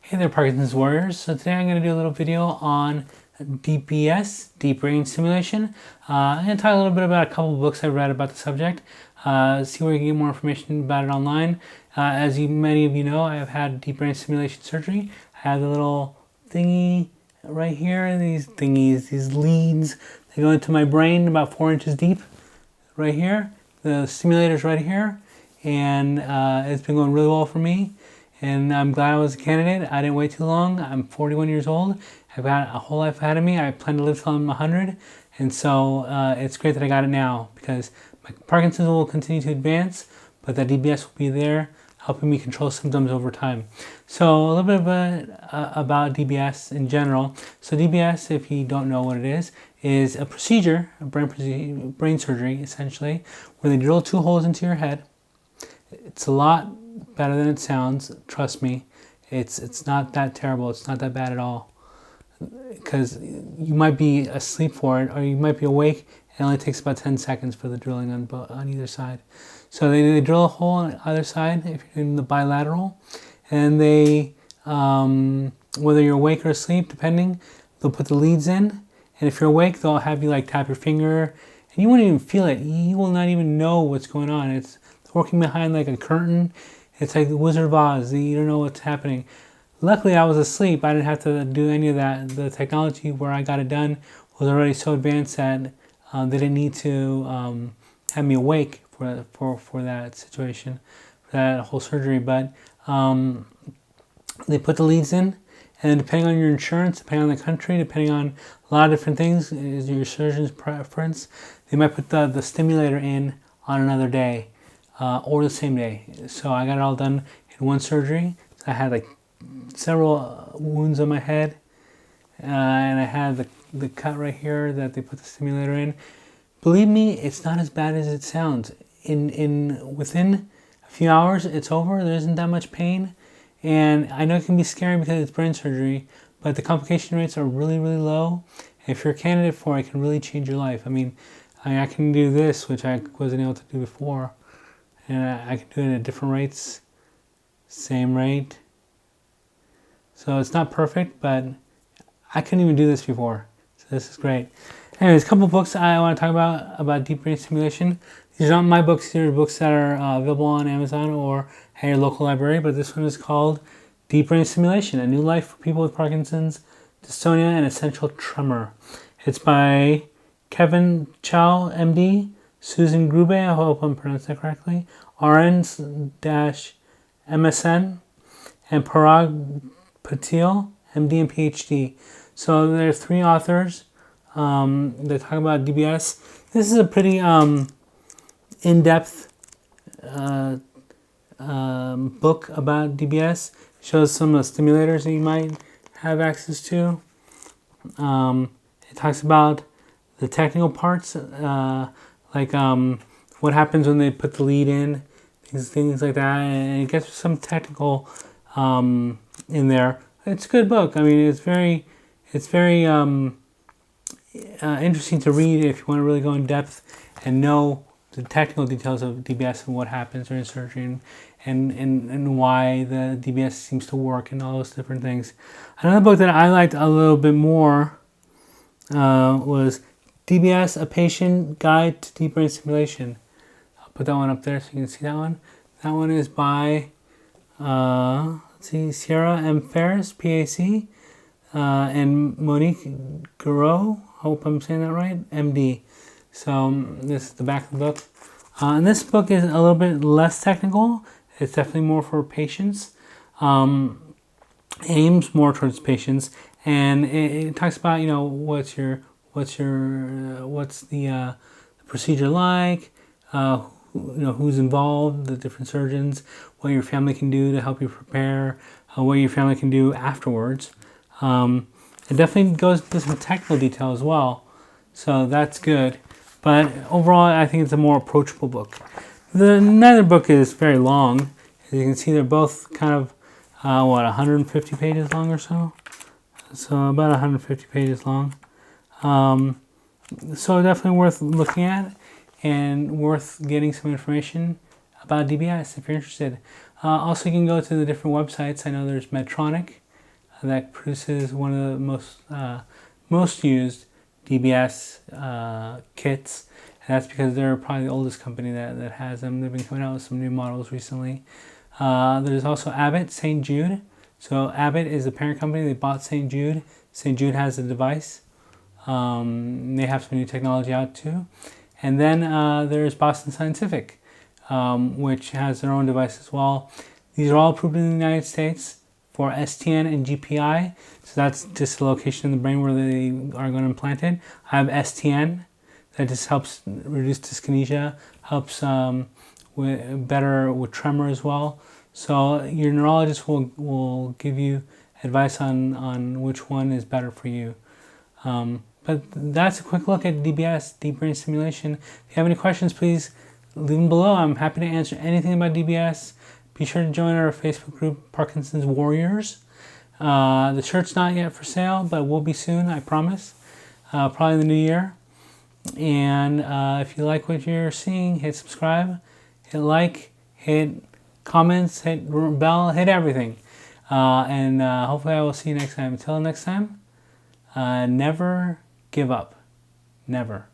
Hey there, Parkinson's Warriors. So today I'm going to do a little video on DBS, deep brain stimulation. I'm going to talk a little bit about a couple of books I've read about the subject, see where you can get more information about it online. As many of you know, I have had deep brain stimulation surgery. I have the little thingy right here, these leads, they go into my brain about 4 inches deep right here. The stimulator's right here, and it's been going really well for me. And I'm glad I was a candidate. I didn't wait too long. I'm 41 years old. I've got a whole life ahead of me. I plan to live till I'm 100. And so it's great that I got it now because my Parkinson's will continue to advance, but that DBS will be there helping me control symptoms over time. So a little bit about DBS in general. So DBS, if you don't know what it is a procedure, a brain surgery essentially, where they drill 2 holes into your head. It's a lot better than it sounds. Trust me, it's not that terrible. It's not that bad at all. Because you might be asleep for it, or you might be awake. It only takes about 10 seconds for the drilling on either side. So they drill a hole on either side if you're in the bilateral, and they whether you're awake or asleep, depending, they'll put the leads in. And if you're awake, they'll have you like tap your finger, and you won't even feel it. You will not even know what's going on. It's working behind like a curtain. It's like the Wizard of Oz. You don't know what's happening. Luckily, I was asleep. I didn't have to do any of that. The technology where I got it done was already so advanced that they didn't need to have me awake for that situation, for that whole surgery. But they put the leads in, and depending on your insurance, depending on the country, depending on a lot of different things, is your surgeon's preference, they might put the stimulator in on another day. Or the same day. So I got it all done in one surgery. I had like several wounds on my head, and I had the cut right here that they put the stimulator in. Believe me, it's not as bad as it sounds. Within a few hours, it's over. There isn't that much pain, and I know it can be scary because it's brain surgery, but the complication rates are really, really low. If you're a candidate for it, it can really change your life. I can do this, which I wasn't able to do before. And I can do it at different rates, same rate. So it's not perfect, but I couldn't even do this before. So this is great. Anyways, a couple books I want to talk about deep brain stimulation. These are not my books. These are books that are available on Amazon or at your local library. But this one is called Deep Brain Stimulation, A New Life for People with Parkinson's, Dystonia, and Essential Tremor. It's by Kevin Chow, MD, Susan Grube, I hope I'm pronouncing that correctly, RN-MSN, and Parag Patil, MD and PhD. So there are 3 authors that talk about DBS. This is a pretty in-depth book about DBS. It shows some of the stimulators that you might have access to. It talks about the technical parts, like what happens when they put the lead in, things like that, and it gets some technical in there. It's a good book. It's very interesting to read if you want to really go in depth and know the technical details of DBS and what happens during surgery and why the DBS seems to work and all those different things. Another book that I liked a little bit more was DBS, A Patient Guide to Deep Brain Stimulation. I'll put that one up there so you can see that one. That one is by, Sierra M. Ferris, PAC, and Monique Garreau, hope I'm saying that right, MD. So this is the back of the book. And this book is a little bit less technical. It's definitely more for patients. Aims more towards patients, and it talks about, what's the procedure like, who's involved, the different surgeons, what your family can do to help you prepare, what your family can do afterwards. It definitely goes into some technical detail as well, so that's good. But overall, I think it's a more approachable book. Neither book is very long. As you can see, they're both kind of 150 pages long or so. So about 150 pages long. So definitely worth looking at and worth getting some information about DBS if you're interested. Also, you can go to the different websites. I know there's Medtronic, that produces one of the most used DBS kits. And that's because they're probably the oldest company that has them. They've been coming out with some new models recently. There's also Abbott, St. Jude. So Abbott is the parent company. They bought St. Jude. St. Jude has the device. They have some new technology out too. And then there's Boston Scientific, which has their own device as well. These are all approved in the United States for STN and GPI. So that's just the location in the brain where they are going to implant it. I have STN. That just helps reduce dyskinesia, helps better with tremor as well. So your neurologist will give you advice on which one is better for you. But that's a quick look at DBS, deep brain stimulation. If you have any questions, please leave them below. I'm happy to answer anything about DBS. Be sure to join our Facebook group, Parkinson's Warriors. The shirt's not yet for sale, but will be soon, I promise. Probably in the new year. And if you like what you're seeing, hit subscribe, hit like, hit comments, hit bell, hit everything. And hopefully I will see you next time. Until next time, never give up. Never.